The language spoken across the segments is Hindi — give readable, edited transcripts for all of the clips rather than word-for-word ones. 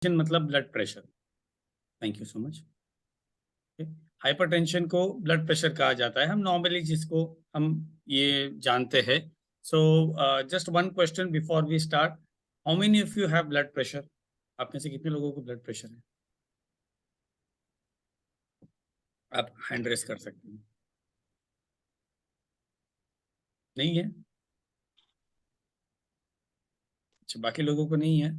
मतलब blood pressure. Thank you so much. Hypertension को ब्लड प्रेशर कहा जाता है, हम नॉर्मली जिसको हम ये जानते हैं। So just one question before we start, how many of you have blood pressure? आप में से कितने लोगों को ब्लड प्रेशर है? आप हैंड रेस कर सकते हैं। नहीं है? अच्छा, बाकी लोगों को नहीं है।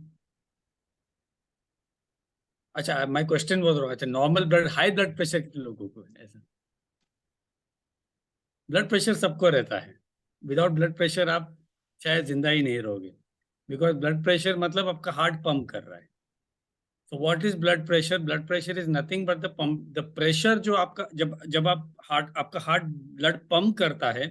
अच्छा, माय क्वेश्चन बोल रहा हूँ। अच्छा, normal blood high blood pressure कितने लोगों को है? ऐसा ब्लड प्रेशर सबको रहता है। विदाउट ब्लड प्रेशर आप शायद जिंदा ही नहीं रहोगे, बिकॉज ब्लड प्रेशर मतलब आपका हार्ट पंप कर रहा है। So what is blood pressure? Blood pressure is nothing but the pump, the pressure जो आपका जब जब आप हार्ट आपका हार्ट ब्लड पंप करता है,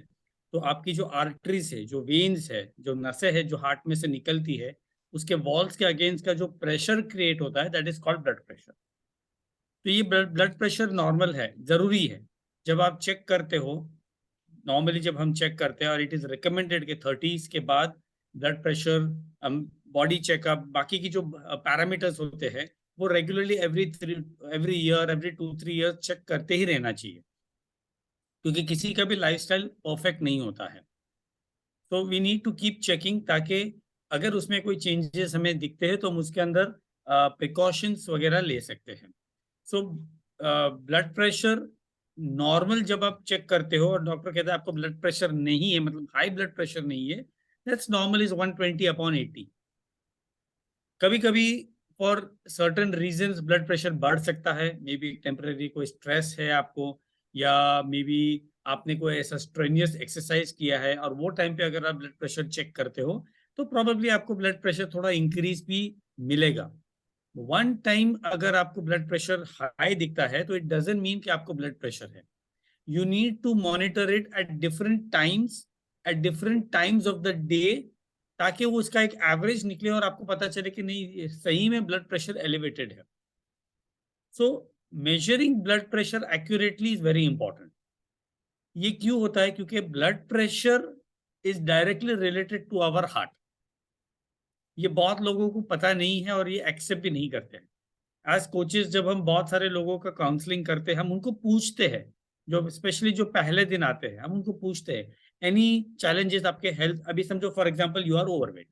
तो आपकी जो आर्टरीज है, जो वेन्स है, जो नसें है, जो हार्ट में से निकलती है, उसके वॉल्स के अगेंस्ट का जो प्रेशर क्रिएट होता है, that is called blood pressure. तो ये ब्लड प्रेशर नॉर्मल है, जरूरी है। जब आप चेक करते हो, नॉर्मली जब हम चेक करते हैं, और इट इज रिकमेंडेड कि 30s के बाद ब्लड प्रेशर, बॉडी चेकअप, बाकी की जो पैरामीटर्स होते हैं, वो regularly every year, every 2-3 year check करते ही रहना चाहिए, क्योंकि किसी का भी लाइफस्टाइल परफेक्ट नहीं होता है। तो we need to keep checking, ताकि अगर उसमें कोई चेंजेस हमें दिखते हैं तो हम उसके अंदर प्रिकॉशंस वगैरह ले सकते हैं। सो ब्लड प्रेशर नॉर्मल जब आप चेक करते हो और डॉक्टर कहता है आपको ब्लड प्रेशर नहीं है, मतलब हाई ब्लड प्रेशर नहीं है, दैट्स नॉर्मल इज 120/80। कभी कभी for certain reasons blood pressure बढ़ सकता है, मे बी टेम्पररी कोई स्ट्रेस है आपको, या मे बी आपने कोई ऐसा स्ट्रेनियस एक्सरसाइज किया है, और वो टाइम पे अगर आप ब्लड प्रेशर चेक करते हो तो प्रोबेबली आपको ब्लड प्रेशर थोड़ा इंक्रीज भी मिलेगा। वन टाइम अगर आपको ब्लड प्रेशर हाई दिखता है तो इट डजंट मीन कि आपको ब्लड प्रेशर है। You need to monitor it at different times of the day, ताकि वो उसका एक एवरेज निकले और आपको पता चले कि नहीं, सही में ब्लड प्रेशर एलिवेटेड है। So measuring blood pressure accurately is very important. ये क्यों होता है? क्योंकि blood pressure is directly related to our heart. ये बहुत लोगों को पता नहीं है और ये एक्सेप्ट भी नहीं करते हैं। एज कोचेस जब हम बहुत सारे लोगों का काउंसलिंग करते हैं, हम उनको पूछते हैं, जो स्पेशली जो पहले दिन आते हैं, हम उनको पूछते हैं एनी चैलेंजेस आपके हेल्थ। अभी समझो for example you are overweight,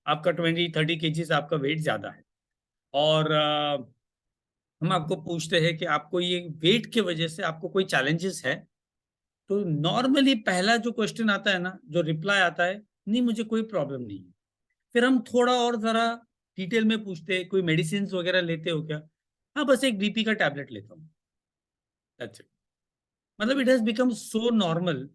आपका 20-30 kg आपका वेट ज्यादा है, और हम आपको पूछते हैं कि आपको ये वेट की वजह से आपको कोई चैलेंजेस है? तो नॉर्मली पहला जो क्वेश्चन आता है ना, जो रिप्लाई आता है, नहीं मुझे कोई प्रॉब्लम नहीं है। फिर हम थोड़ा और जरा डिटेल में पूछते हैं, कोई मेडिसिन वगैरह लेते हो क्या? हाँ, बस एक बीपी का टैबलेट लेता हूँ, दैट्स इट। मतलब it has become so normal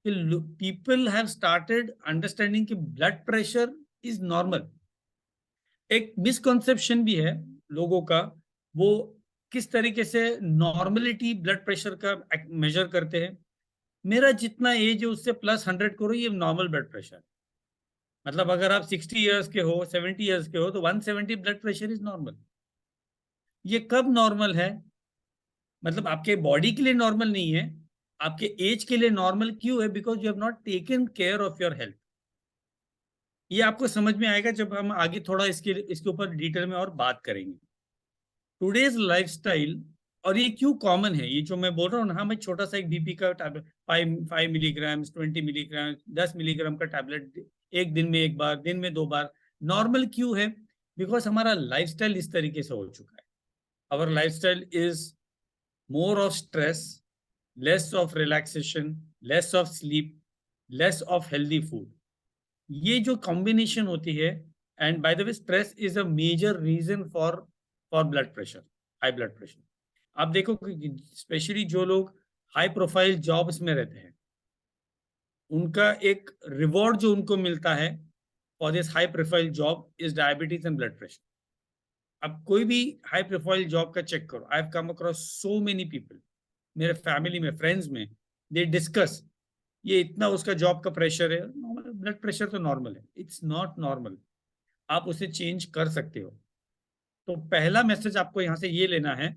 कि पीपल हैव स्टार्टेड अंडरस्टैंडिंग कि ब्लड प्रेशर इज नॉर्मल। एक मिसकॉन्सेप्शन भी है लोगों का, वो किस तरीके से नॉर्मलिटी ब्लड प्रेशर का मेजर करते हैं। मेरा जितना एज है उससे +100 करो, ये नॉर्मल ब्लड प्रेशर। मतलब अगर आप 60 ईयर्स के हो, 70 ईयर्स के हो, तो 170 ब्लड प्रेशर इज नॉर्मल। ये कब नॉर्मल है? मतलब आपके बॉडी के लिए नॉर्मल नहीं है, आपके एज के लिए नॉर्मल क्यों है? Because you have not taken care of your health. ये आपको समझ में आएगा जब हम आगे थोड़ा इसके ऊपर डिटेल में और बात करेंगे। टुडेज लाइफस्टाइल, और ये क्यों कॉमन है, ये जो मैं बोल रहा हूँ ना, हाँ मैं छोटा सा एक बीपी का टैबलेट 5 मिलीग्राम, 20 मिलीग्राम, 10 मिलीग्राम का टैबलेट एक दिन में एक बार, दिन में 2 बार, नॉर्मल क्यों है? बिकॉज हमारा लाइफस्टाइल इस तरीके से हो चुका है। Our lifestyle is more of stress, less of relaxation, less of sleep, less of healthy food. ये जो कॉम्बिनेशन होती है, and by the way stress is a major reason for blood pressure, high blood pressure. आप देखो कि स्पेशली जो लोग हाई प्रोफाइल जॉब्स में रहते हैं, उनका एक रिवॉर्ड जो उनको मिलता है for this high profile job is diabetes and blood pressure. अब कोई भी हाई प्रोफाइल जॉब का चेक करो, I have come across so many people, मेरे फैमिली में, फ्रेंड्स में, दे डिस्कस ये इतना उसका जॉब का प्रेशर है। ब्लड प्रेशर तो नॉर्मल है, इट्स नॉट नॉर्मल। आप उसे चेंज कर सकते हो। तो पहला मैसेज आपको यहां से ये लेना है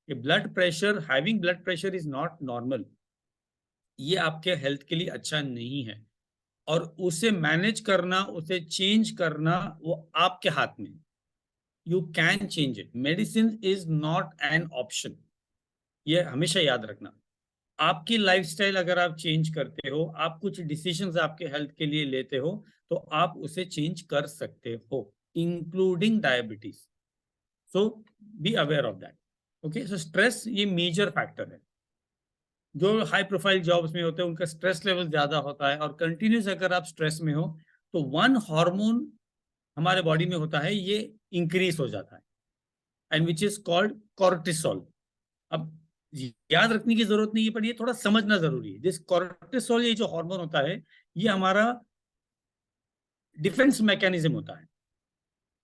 कि blood pressure, having blood pressure is not normal. ये आपके हेल्थ के लिए अच्छा नहीं है, और उसे मैनेज करना, उसे चेंज करना, वो आपके हाथ में। you can change it. Medicine is not an option. ये हमेशा याद रखना. आपकी लाइफस्टाइल अगर आप चेंज करते हो, आप कुछ डिसीजंस आपके हेल्थ के लिए लेते हो, तो आप उसे चेंज कर सकते हो, including diabetes. So be aware of that. Okay, so stress ये मेजर फैक्टर है. जो हाई प्रोफाइल जॉब्स में होते हैं उनका स्ट्रेस लेवल ज्यादा होता है, और कंटिन्यूस अगर आप स्ट्रेस में हो तो वन हार्मोन हमारे बॉडी में होता है, ये इंक्रीज हो जाता है, and which is called cortisol. अब याद रखने की जरूरत नहीं है, पर ये थोड़ा समझना जरूरी है. दिस कॉर्टिसोल, ये जो हार्मोन होता है, ये हमारा डिफेंस मैकेनिज्म होता है.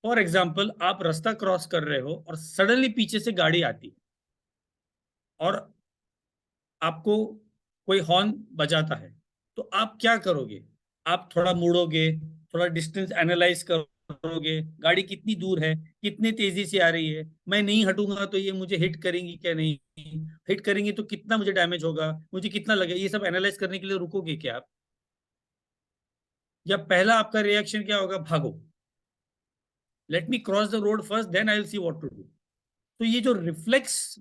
फॉर एग्जाम्पल, आप रास्ता क्रॉस कर रहे हो और सडनली पीछे से गाड़ी आती है और आपको कोई हॉर्न बजाता है, तो आप क्या करोगे? आप थोड़ा मुड़ोगे, थोड़ा डिस्टेंस एनालाइज करोगे, गाड़ी कितनी दूर है, कितनी तेजी से आ रही है, मैं नहीं हटूंगा तो ये मुझे हिट करेंगी क्या नहीं, हिट करेंगी तो कितना मुझे डैमेज होगा, मुझे कितना लगेगा, ये सब एनालाइज करने के लिए रुकोगे क्या आप? या पहला आपका रिएक्शन क्या होगा? भागो. Let me cross the road first, then I will see what to do. तो ये जो रिफ्लेक्स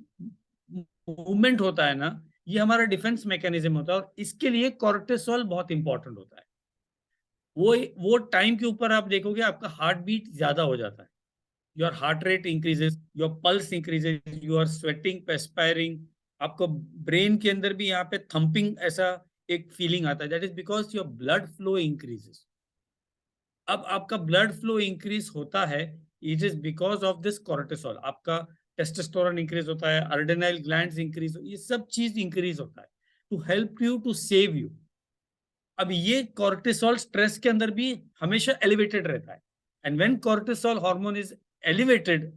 मूवमेंट होता है ना, ये हमारा डिफेंस मैकेनिज्म होता है, और इसके लिए कॉर्टिसोल बहुत इंपॉर्टेंट होता है. वो टाइम के ऊपर आप देखोगे आपका हार्ट बीट ज्यादा हो जाता है, your heart rate increases, your pulse increases, you are sweating, perspiring. आपको ब्रेन के अंदर भी यहाँ पे थंपिंग ऐसा एक फीलिंग आता है. That is because your blood flow increases. अब आपका ब्लड फ्लो इंक्रीज होता है, it is because of this cortisol. आपका टेस्टोस्टेरोन इंक्रीज होता है, अड्रेनाल ग्लैंड्स इंक्रीज, ये सब चीज इंक्रीज होता है to help you, to save you. अब ये कॉर्टिसोल स्ट्रेस के अंदर भी हमेशा एलिवेटेड रहता है, and when cortisol hormone is elevated,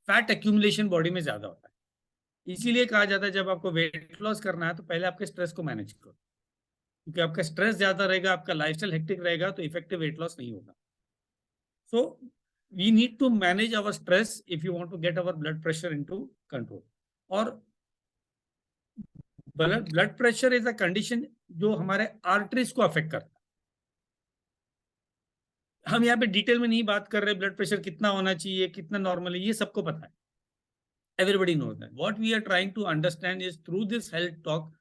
fat accumulation body में ज्यादा होता है. इसीलिए कहा जाता है जब आपको वेट लॉस करना है तो पहले आपके स्ट्रेस को मैनेज करो, क्योंकि आपका स्ट्रेस ज्यादा रहेगा, आपका लाइफस्टाइल हेक्टिक रहेगा, तो इफेक्टिव वेट लॉस नहीं होगा. So we need to manage our stress if you want to get our blood pressure into control. और blood pressure is a condition जो हमारे आर्टरीज को अफेक्ट करता है. हम यहाँ पे डिटेल में नहीं बात कर रहे ब्लड प्रेशर कितना होना चाहिए, कितना नॉर्मल है, ये सबको पता है. Everybody knows that. What we are trying to understand is through this health talk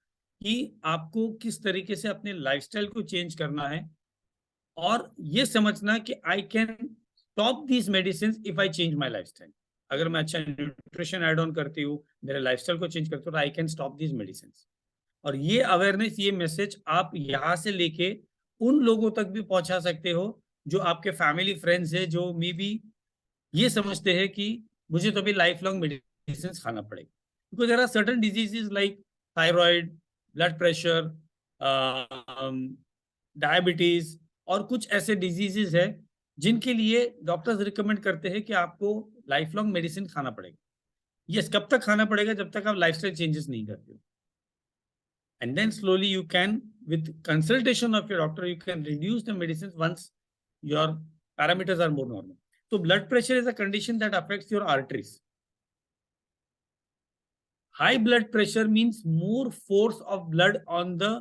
कि आपको किस तरीके से अपने लाइफस्टाइल को चेंज करना है, और ये समझना कि I can stop these medicine if I change my lifestyle. अगर मैं अच्छा न्यूट्रिशन एड ऑन करती हूँ, मेरे लाइफस्टाइल को चेंज करती हूँ, तो I can stop these medicine. और ये अवेयरनेस, ये मैसेज आप यहाँ से लेके उन लोगों तक भी पहुंचा सकते हो जो आपके फैमिली फ्रेंड्स है, जो मे बी ये समझते हैं कि मुझे तो अभी लाइफ लॉन्ग मेडिसिन खाना पड़ेगा. Because there are certain diseases like thyroid, blood pressure, diabetes, और कुछ ऐसे डिजीजेस है जिनके लिए डॉक्टर्स रिकमेंड करते हैं कि आपको लाइफ लॉन्ग मेडिसिन खाना पड़ेगा. यस, कब तक खाना पड़ेगा? जब तक आप लाइफस्टाइल चेंजेस नहीं करते हो. And then slowly you can, with consultation of your doctor, you can reduce the medicines once your parameters are more normal. So blood pressure is a condition that affects your arteries. High blood pressure means more force of blood on the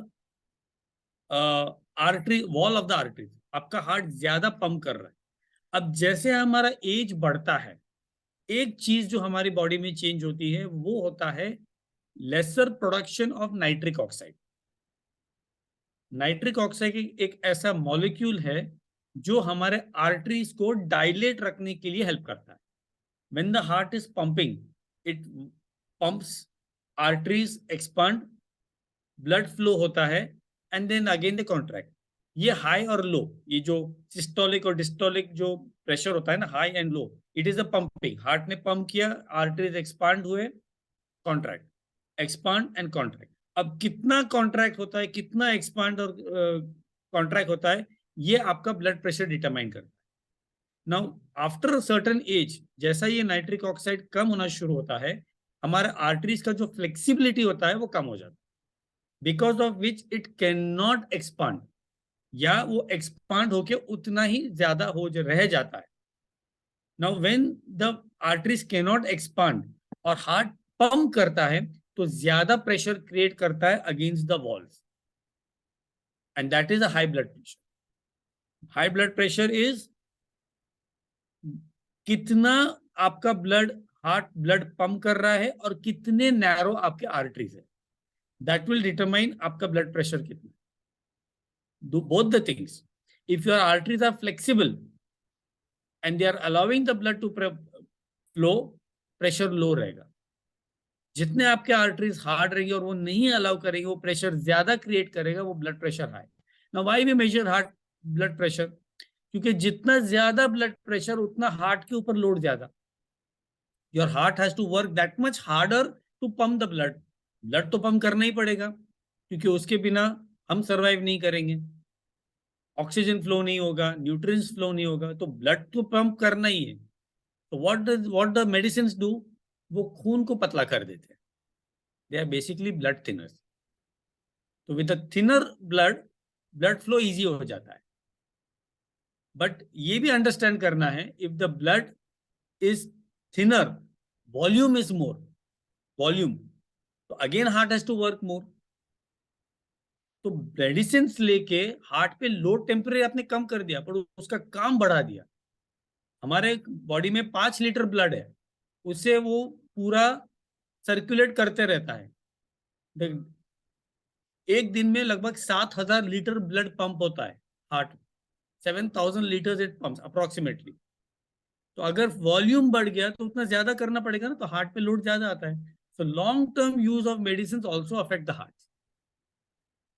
artery wall of the arteries. आपका हार्ट ज्यादा पंप कर रहा है. अब जैसे हमारा एज बढ़ता है, एक चीज जो हमारी बॉडी में चेंज होती है वो होता है lesser production of nitric oxide. Nitric oxide एक ऐसा मॉलिक्यूल है जो हमारे आर्टरीज को डायलेट रखने के लिए हेल्प करता है. When the heart is pumping, it pumps, arteries expand, blood flow होता है, and then again the contract. ये हाई और लो, ये जो सिस्टोलिक और डिस्टोलिक जो प्रेशर होता है ना, high and low, it is a pumping. Heart ने पंप किया, आर्टरीज एक्सपांड हुए, कॉन्ट्रैक्ट, एक्सपांड एंड कॉन्ट्रैक्ट. अब कितना कॉन्ट्रैक्ट होता है, कितना एक्सपांड और कॉन्ट्रैक्ट होता है, ये आपका ब्लड प्रेशर डिटरमाइन करता है. नाउ आफ्टर सर्टेन एज, जैसा ये नाइट्रिक ऑक्साइड कम होना शुरू होता है, हमारे आर्टरीज का जो फ्लेक्सिबिलिटी होता है वो कम हो जाता है, because of which it can not expand, या वो एक्सपांड होके उतना ही ज्यादा हो रह जाता है. Now when the arteries can not expand और हार्ट पंप करता है, तो ज्यादा प्रेशर क्रिएट करता है against the walls, and that is a high blood pressure. High blood pressure is कितना आपका हार्ट ब्लड पंप कर रहा है और कितने नैरो आपके आर्टरीज है, दैट विल डिटरमाइन आपका ब्लड प्रेशर कितना. Do both the things. If your arteries are flexible and they are allowing the blood to flow, pressure low रहेगा. जितने आपके आर्टरीज हार्ड रहेंगे और वो नहीं अलाउ करेंगे, वो प्रेशर ज्यादा क्रिएट करेगा, वो blood pressure high. Now why we measure heart blood pressure? क्योंकि जितना ज्यादा ब्लड प्रेशर उतना हार्ट के ऊपर लोड ज्यादा. Your heart has to work that much harder to pump the blood. Blood तो पंप करना ही पड़ेगा, क्योंकि उसके बिना हम सर्वाइव नहीं करेंगे. ऑक्सीजन फ्लो नहीं होगा, न्यूट्रिएंट्स फ्लो नहीं होगा, तो ब्लड तो पंप करना ही है. तो व्हाट द मेडिसिन्स डू? वो खून को पतला कर देते हैं. They are basically blood thinners. तो with the thinner blood flow easy हो जाता है. बट ये भी अंडरस्टैंड करना है, if the blood is thinner, volume is more, volume, तो again heart has to work more. तो मेडिसिन लेके हार्ट पे लोड टेम्परेरी आपने कम कर दिया, पर उसका काम बढ़ा दिया. हमारे बॉडी में 5 लीटर ब्लड है, उससे वो पूरा सर्कुलेट करते रहता है. एक दिन में लगभग 7,000 लीटर ब्लड पंप होता है हार्ट में. 7,000 लीटर इट पंप्स अप्रोक्सीमेटली. तो अगर वॉल्यूम बढ़ गया तो उतना ज्यादा करना पड़ेगा ना, तो हार्ट पे लोड ज्यादा आता है. So long term use of medicine also affect the heart.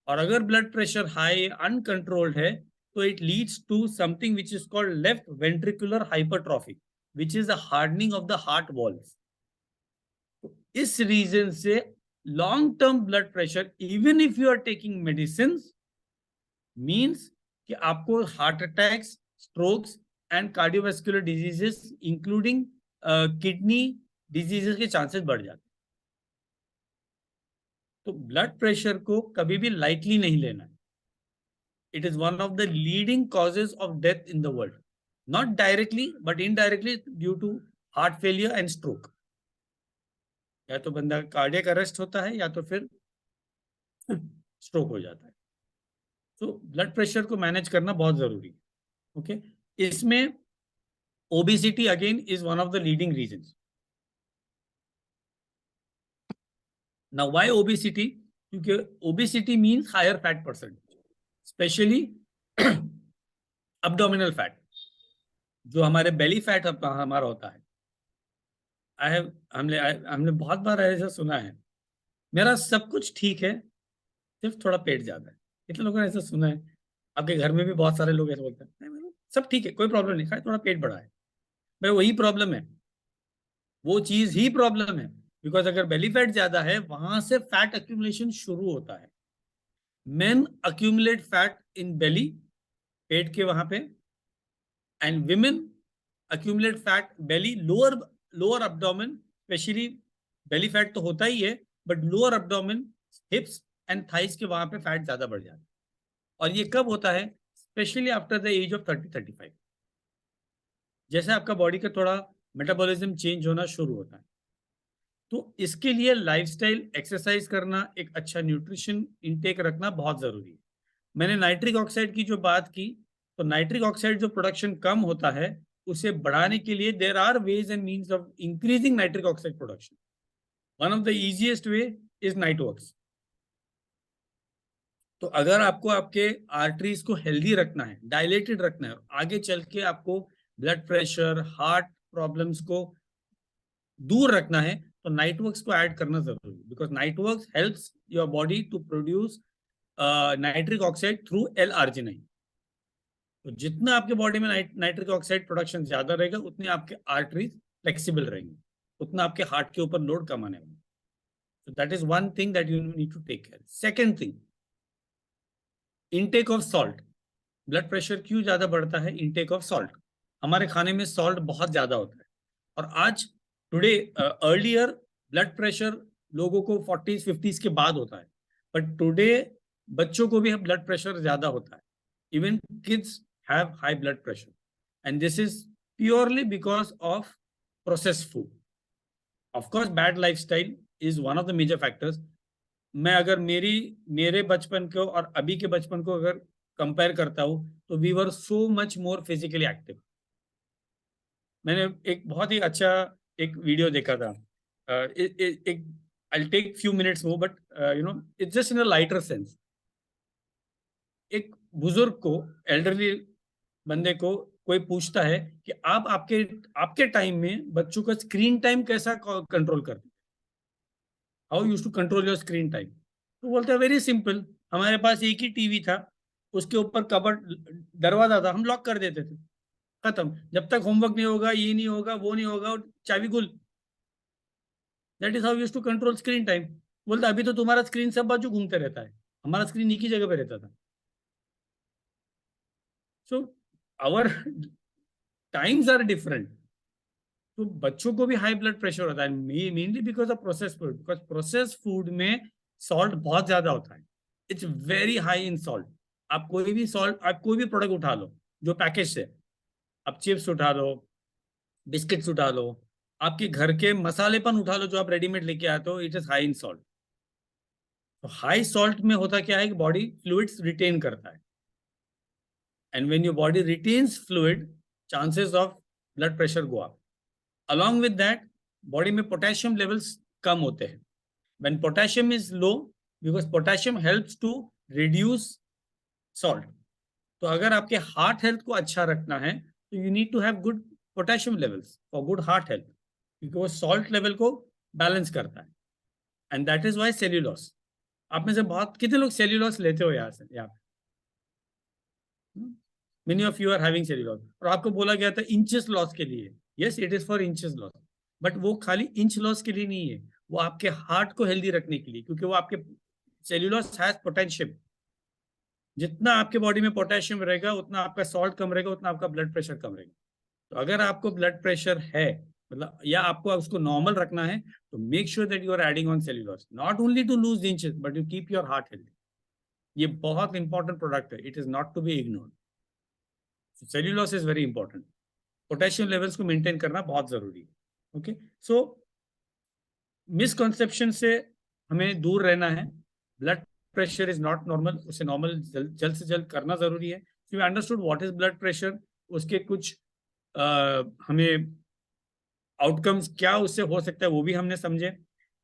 और अगर ब्लड प्रेशर हाई अनकंट्रोल्ड है, तो it leads to something which is called left ventricular hypertrophy, which is the hardening of the heart walls. तो इस रीजन से long term blood pressure, even if you are taking medicine, means कि आपको heart attacks, strokes and cardiovascular diseases including kidney diseases के चांसेस बढ़ जाते हैं. तो ब्लड प्रेशर को कभी भी लाइटली नहीं लेना है. It is one of the leading causes of death in the world, not directly but indirectly due to heart failure and stroke. या तो बंदा कार्डियक अरेस्ट होता है या तो फिर स्ट्रोक हो जाता है. तो ब्लड प्रेशर को मैनेज करना बहुत जरूरी है. ओके, इसमें obesity again is one of the leading reasons. Now why obesity? क्योंकि obesity means higher fat percentage, specially abdominal fat, जो हमारे बेली फैट हमारा होता है. हमने बहुत बार ऐसा सुना है, मेरा सब कुछ ठीक है, सिर्फ थोड़ा पेट ज्यादा है. कितने लोगों ने ऐसा सुना है? आपके घर में भी बहुत सारे लोग ऐसा बोलते हैं, नहीं मेरा सब ठीक है, कोई प्रॉब्लम नहीं, खाली थोड़ा पेट बड़ा है. भाई वही प्रॉब्लम है, वो चीज ही प्रॉब्लम है. बिकॉज अगर बेली फैट ज्यादा है, वहां से फैट एक्यूमुलेशन शुरू होता है. Men accumulate fat in belly, पेट के वहां पे, and women accumulate fat belly, lower abdomen, specially belly fat तो होता ही है, but lower abdomen, hips and thighs के वहां पे फैट ज्यादा बढ़ जाता है. और ये कब होता है? Specially after the age of 30-35, जैसे आपका बॉडी का थोड़ा मेटाबॉलिज्म चेंज होना शुरू होता है. तो इसके लिए लाइफस्टाइल, एक्सरसाइज करना, एक अच्छा न्यूट्रिशन इनटेक रखना बहुत जरूरी है. मैंने नाइट्रिक ऑक्साइड की जो बात की, तो नाइट्रिक ऑक्साइड जो प्रोडक्शन कम होता है, उसे बढ़ाने के लिए there are ways and means of increasing nitric oxide production. One of the easiest way is night walks. तो अगर आपको आपके आर्टरीज को हेल्दी रखना है, डायलेटेड रखना है, आगे चल के आपको ब्लड प्रेशर, हार्ट प्रॉब्लम्स को दूर रखना है, तो नाइट वर्क्स को ऐड करना जरूरी है. Because night works helps your body to produce nitric oxide through L-arginine. तो जितना आपके बॉडी में नाइट्रिक ऑक्साइड प्रोडक्शन ज्यादा रहेगा, उतने आपके आर्टरीज फ्लेक्सिबल रहेंगे, उतना आपके हार्ट के ऊपर लोड कम आने वाला. So that is one thing that you need to take care. Second thing, intake of salt. Blood pressure क्यों ज्यादा बढ़ता है? Intake of salt. हमारे खाने में सॉल्ट बहुत ज्यादा होता है. और आज टुडे, अर्लियर ब्लड प्रेशर लोगों को 40s-50s के बाद होता है, बट टुडे बच्चों को भी ब्लड प्रेशर ज्यादा होता है. Even kids have high blood pressure, and this is purely because of processed food. Of course bad lifestyle is one of the major factors. मैं अगर मेरे बचपन को और अभी के बचपन को अगर कंपेयर करता हूं, तो we were so much more physically active. मैंने एक बहुत ही अच्छा एक वीडियो देखा था, एक I'll take few minutes more, but it's just in a lighter sense. एक बुजुर्ग को, एल्डरली बंदे को कोई पूछता है कि आप आपके आपके टाइम में बच्चों का स्क्रीन टाइम कैसा कंट्रोल करते, how use to control your screen time? तो बोलते हैं वेरी सिंपल, हमारे पास एक ही टीवी था, उसके ऊपर कबर्ड दरवाजा था, हम लॉक कर देते थे, खत्म, जब तक होमवर्क नहीं होगा, ये नहीं होगा, वो नहीं होगा, चाबी गुल। That is how use to control screen time. बोलता अभी तो तुम्हारा स्क्रीन सब बाजू घूमते रहता है, हमारा स्क्रीन एक ही जगह पे रहता था। So our times are different. तो बच्चों को भी हाई ब्लड प्रेशर होता है, mainly because of process food, because process food में सॉल्ट बहुत ज्यादा होता है, it's very high in salt. आप कोई भी सॉल्ट, आप कोई भी प्रोडक्ट उठा लो जो पैकेज से, आप चिप्स उठा लो, बिस्किट्स उठा लो, आपके घर के मसालेपन उठा लो जो आप रेडीमेड लेके आते हो, it is high in salt. तो हाई सॉल्ट में होता क्या है कि बॉडी फ्लूइड्स रिटेन करता है, and when your body retains fluid, chances of blood pressure go up. Along with that, body में पोटेशियम लेवल्स कम होते हैं। When potassium is low, because potassium helps to reduce salt. तो अगर आपके हार्ट हेल्थ को अच्छा रखना है तो you need to have good potassium levels for good heart health, क्योंकि वो सॉल्ट लेवल को बैलेंस करता है। And that is why cellulose, आप में से बहुत कितने लोग सेल्यूलोस लेते हो यहाँ से, यहाँ पे many of you are having cellulose, और आपको बोला गया था इंचेस लॉस के लिए, yes it is for inches loss, but वो खाली इंच लॉस के लिए नहीं है, वो आपके हार्ट को हेल्दी रखने के लिए, क्योंकि वो आपके सेल्यूलोस हैज पोटेशियम। जितना आपके बॉडी में पोटेशियम रहेगा उतना आपका सॉल्ट कम रहेगा, उतना आपका ब्लड प्रेशर कम रहेगा। तो अगर आपको ब्लड प्रेशर है, मतलब या आपको उसको नॉर्मल रखना है, तो make sure that you are adding on cellulose, not only to lose inches but you keep your heart healthy. ये बहुत इंपॉर्टेंट प्रोडक्ट है, it is not to be ignored. Cellulose is very important, potassium levels को मेंटेन करना बहुत जरूरी है। ओके, सो मिसकॉन्सेप्शन से हमें दूर रहना है। Blood pressure is not normal, उसे नॉर्मल जल्द से जल्द करना जरूरी है। So we understood what is blood pressure, उसके कुछ हमें आउटकम्स क्या उससे हो सकता है वो भी हमने समझे।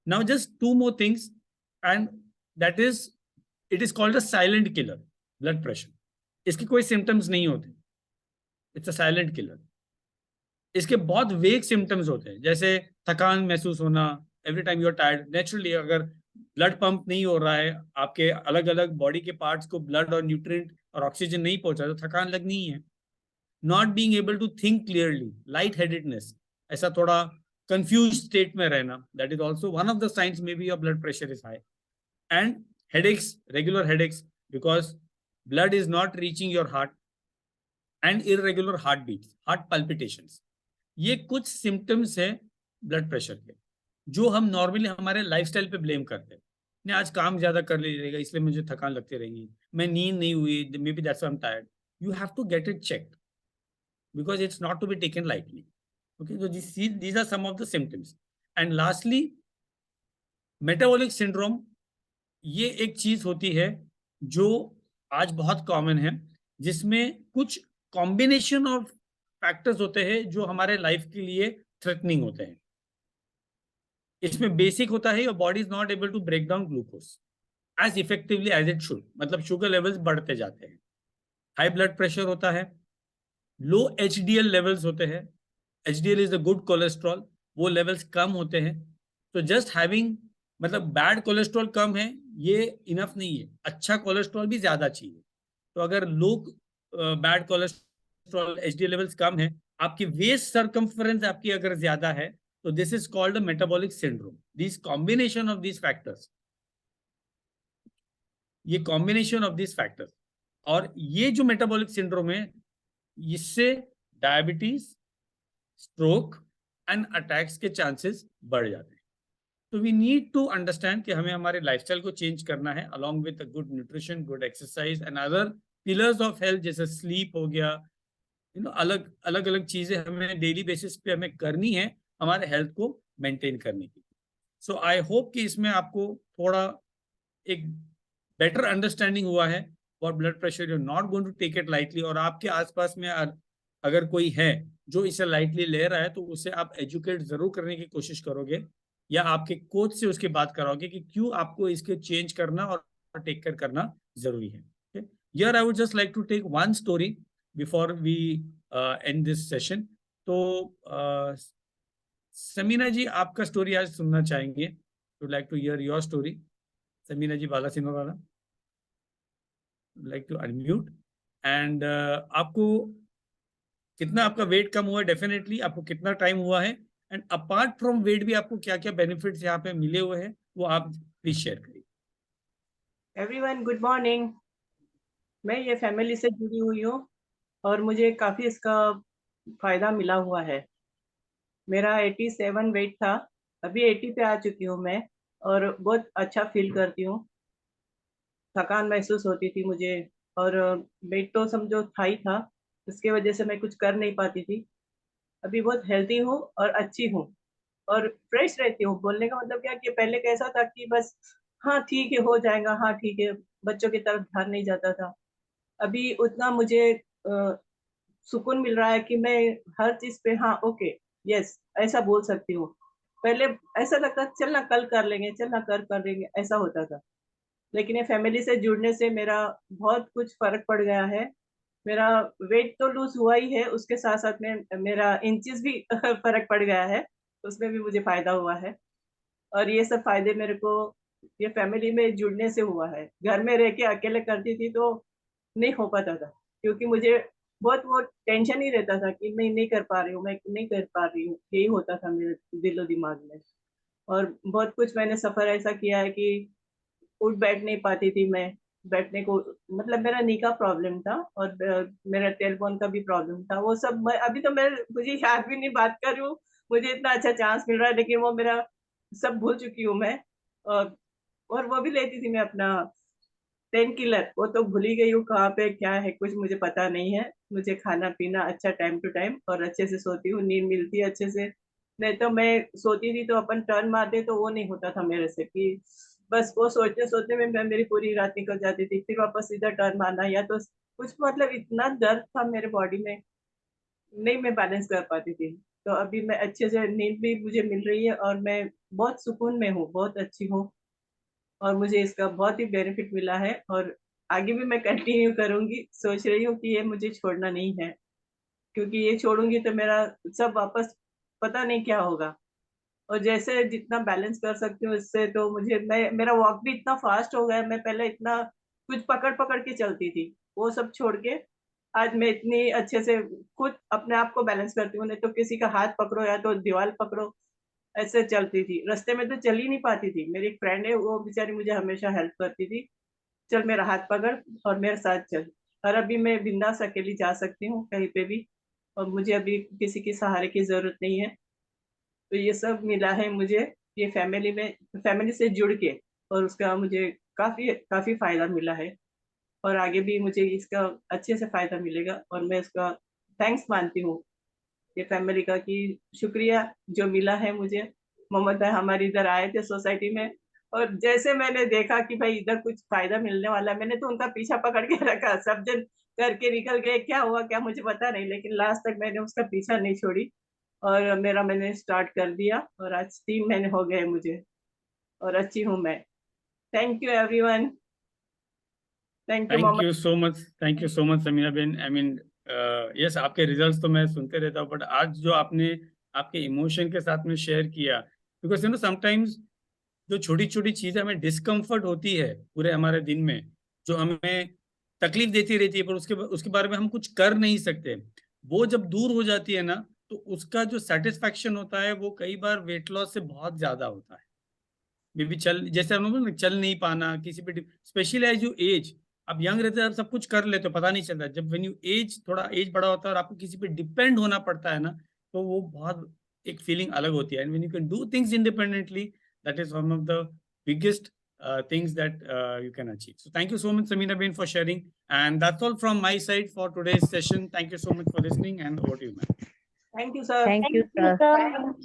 Now just two more things, and that is, it is called a silent killer, blood pressure. इसके कोई सिम्टम्स नहीं होते, इट्स अ साइलेंट किलर। इसके बहुत वेग सिम्टम्स होते हैं, जैसे थकान महसूस होना, every time you are tired. Naturally अगर ब्लड पंप नहीं हो रहा है, आपके अलग अलग बॉडी के पार्ट्स को ब्लड और न्यूट्रिएंट और ऑक्सीजन नहीं पहुंचा, तो थकान लगनी ही है। Not being able to think clearly, light headedness, ऐसा थोड़ा कंफ्यूज स्टेट में रहना, that is also one of the signs may be your blood pressure is high. And headaches, regular headaches, because blood is not reaching your heart, and irregular heartbeats, heart palpitations, ये कुछ सिम्टम्स है ब्लड प्रेशर के, जो हम नॉर्मली हमारे लाइफस्टाइल पे ब्लेम करते हैं। नहीं, आज काम ज्यादा कर लीजिएगा इसलिए मुझे थकान लगती रहेगी, मैं नींद नहीं हुई, maybe that's I am tired. You have to get it checked, because it's not to be taken lightly. Okay, so these are some of the symptoms. And lastly, metabolic syndrome, ये एक चीज होती है जो आज बहुत कॉमन है, जिसमें कुछ कॉम्बिनेशन ऑफ फैक्टर्स होते हैं जो हमारे लाइफ के लिए थ्रेटनिंग होते हैं। इसमें बेसिक होता है your body is not able to break down glucose as effectively as it should, मतलब शुगर लेवल्स बढ़ते जाते हैं, हाई ब्लड प्रेशर होता है, लो एचडीएल लेवल्स होते हैं, HDL is the good cholesterol, वो लेवल्स कम होते हैं। तो जस्ट हैविंग, मतलब बैड कोलेस्ट्रॉल कम है ये इनफ नहीं है, अच्छा कोलेस्ट्रॉल भी ज्यादा चाहिए। तो अगर लो बैड कोलेस्ट्रॉल, एचडीएल लेवल्स कम है, आपकी वेस्ट सरकमफरेंस आपकी अगर ज्यादा है, तो this is called metabolic syndrome. This combination of this factors, ये कॉम्बिनेशन ऑफ दिस फैक्टर्स, और ये जो मेटाबॉलिक सिंड्रोम है, इससे डायबिटीज, स्ट्रोक एंड अटैक्स के चांसेस बढ़ जाते हैं। तो वी नीड टू अंडरस्टैंड कि हमें हमारे लाइफस्टाइल को चेंज करना है, along with good nutrition, good exercise and other pillars of health, जैसे स्लीप हो गया, अलग अलग अलग चीजें हमें डेली बेसिस पे हमें करनी है हमारे हेल्थ को मेंटेन करने की। सो आई होप कि इसमें आपको थोड़ा एक बेटर अंडरस्टैंडिंग हुआ है for blood pressure, you are not going to take it lightly, और आपके आसपास में अगर कोई है जो इसे लाइटली ले रहा है तो उसे आप एजुकेट जरूर करने की कोशिश करोगे, या आपके कोच से उसकी बात कराओगे कि क्यों आपको इसके चेंज करना और टेक केयर करना जरूरी है. Here I would just like to take one story before we end this session. तो समीना जी, आपका स्टोरी आज सुनना चाहेंगे. Would like to hear your story. Samina ji Balasinor वाला, लाइक टू अनम्यूट. एंड आपको कितना आपका वेट कम हुआ है, डेफिनेटली आपको कितना टाइम हुआ है, एंड अपार्ट फ्रॉम वेट भी आपको क्या क्या बेनिफिट्स यहाँ पे मिले हुए हैं, वो आप प्लीज शेयर करिए. Everyone good morning. मैं ये फैमिली से जुड़ी हुई हूँ और मुझे काफ़ी इसका फ़ायदा मिला हुआ है. मेरा 87 वेट था, अभी 80 पे आ चुकी हूँ मैं और बहुत अच्छा फ़ील करती हूँ. थकान महसूस होती थी मुझे और वेट तो समझो था ही था, उसकी वजह से मैं कुछ कर नहीं पाती थी. अभी बहुत हेल्दी हूँ और अच्छी हूँ और फ्रेश रहती हूँ. बोलने का मतलब क्या कि पहले कैसा था कि बस हाँ, ठीक है, हो जाएगा, हाँ, ठीक है, बच्चों की तरफ ध्यान नहीं जाता था. अभी उतना मुझे सुकून मिल रहा है कि मैं हर चीज़ पे हाँ, ओके, यस, ऐसा बोल सकती हूँ. पहले ऐसा लगता चल ना कल कर लेंगे, चल ना कर लेंगे, ऐसा होता था. लेकिन ये फैमिली से जुड़ने से मेरा बहुत कुछ फ़र्क पड़ गया है. मेरा वेट तो लूज़ हुआ ही है, उसके साथ-साथ में मेरा इंचेस भी फ़र्क पड़ गया है, उसमें भी मुझे फ़ायदा हुआ है. और ये सब फ़ायदे मेरे को ये फैमिली में जुड़ने से हुआ है. घर में रह के अकेले करती थी तो नहीं हो पाता था, क्योंकि मुझे बहुत वो टेंशन ही रहता था कि मैं नहीं कर पा रही हूँ, मैं नहीं कर पा रही हूँ, यही होता था मेरे दिलो-दिमाग में. और बहुत कुछ मैंने सफ़र ऐसा किया है कि उठ बैठ नहीं पाती थी मैं, बैठने को मतलब मेरा नी का प्रॉब्लम था और मेरा टेलबोन का भी प्रॉब्लम था. वो सब मैं अभी तो मैं मुझे याद भी नहीं बात कर रही हूँ, मुझे इतना अच्छा चांस मिल रहा है लेकिन वो मेरा सब भूल चुकी हूँ मैं. और वो भी लेती थी मैं अपना पेन किलर, वो तो भूल ही गई हूँ कहाँ पे क्या है कुछ मुझे पता नहीं है. मुझे खाना-पीना अच्छा टाइम टू टाइम और अच्छे से सोती हूँ, नींद मिलती है अच्छे से. नहीं तो मैं सोती थी तो अपन टर्न मारते तो वो नहीं होता था मेरे से कि बस वो सोचते-सोचते में मैं मेरी पूरी रात निकल जाती थी. फिर वापस सीधा टर्न मारना या तो कुछ मतलब इतना दर्द था मेरे बॉडी में, नहीं मैं बैलेंस कर पाती थी. तो अभी मैं अच्छे से नींद भी मुझे मिल रही है और मैं बहुत सुकून में हूँ, बहुत अच्छी हूँ. और मुझे इसका बहुत ही बेनिफिट मिला है और आगे भी मैं कंटिन्यू करूँगी. सोच रही हूँ कि ये मुझे छोड़ना नहीं है, क्योंकि ये छोड़ूँगी तो मेरा सब वापस पता नहीं क्या होगा. और जैसे जितना बैलेंस कर सकती हूँ इससे तो मुझे मैं मेरा वॉक भी इतना फ़ास्ट हो गया है, मैं पहले इतना कुछ पकड़-पकड़ के चलती थी. वो सब छोड़ के आज मैं इतनी अच्छे से खुद अपने आप को बैलेंस करती हूँ, नहीं तो किसी का हाथ पकड़ो या तो दीवार पकड़ो, ऐसे चलती थी. रास्ते में तो चल ही नहीं पाती थी. मेरी एक फ्रेंड है वो बेचारी मुझे हमेशा हेल्प करती थी. चल मेरा हाथ पकड़ और मेरे साथ चल. और अभी मैं बिंदास अकेली जा सकती हूँ कहीं पे भी और मुझे अभी किसी के सहारे की ज़रूरत नहीं है. तो ये सब मिला है मुझे ये फैमिली से जुड़ के और उसका मुझे काफ़ी काफ़ी फ़ायदा मिला है और आगे भी मुझे इसका अच्छे से फ़ायदा मिलेगा और मैं इसका थैंक्स मानती हूँ ये फैमिली का कि शुक्रिया जो मिला है मुझे. मोहम्मद भाई हमारे इधर आए थे सोसाइटी में और जैसे मैंने देखा कि भाई इधर कुछ फ़ायदा मिलने वाला है, मैंने तो उनका पीछा पकड़ के रखा. सब जन करके निकल गए, क्या हुआ क्या मुझे पता नहीं, लेकिन लास्ट तक मैंने उसका पीछा नहीं छोड़ी और मैंने स्टार्ट कर दिया और आज 3 महीने हो गए मुझे और अच्छी हूँ मैं. Thank you everyone. Thank you thank Mohammed. You so much, thank you so much Sameena ben. I mean yes, आपके रिजल्ट्स तो मैं सुनते रहता हूँ, बट आज जो आपने आपके इमोशन के साथ में शेयर किया, बिकॉज यू नो समटाइम्स जो छोटी छोटी चीजें हमें डिस्कम्फर्ट होती है पूरे हमारे दिन में, जो हमें तकलीफ देती रहती है, पर उसके उसके बारे में हम कुछ कर नहीं सकते, वो जब दूर हो जाती है ना, तो उसका जो सेटिस्फैक्शन होता है वो कई बार वेट लॉस से बहुत ज्यादा होता है. मे बी चल, जैसे हम लोग ना चल नहीं पाना किसी पे, स्पेशली एज यू एज, आप यंग रहते हैं आप सब कुछ कर लेते हो, पता नहीं चलता. जब व्हेन यू एज, थोड़ा एज बड़ा होता है और आपको किसी पे डिपेंड होना पड़ता है ना, तो वो बहुत एक फीलिंग अलग होती है. And when you can do things independently, that is one of the biggest things that you can achieve. So thank you so much Samina Bain for sharing, and that's all from my side for today's session. Thank you so much for listening, and over to you ma'am. Thank you sir. Thank you, sir.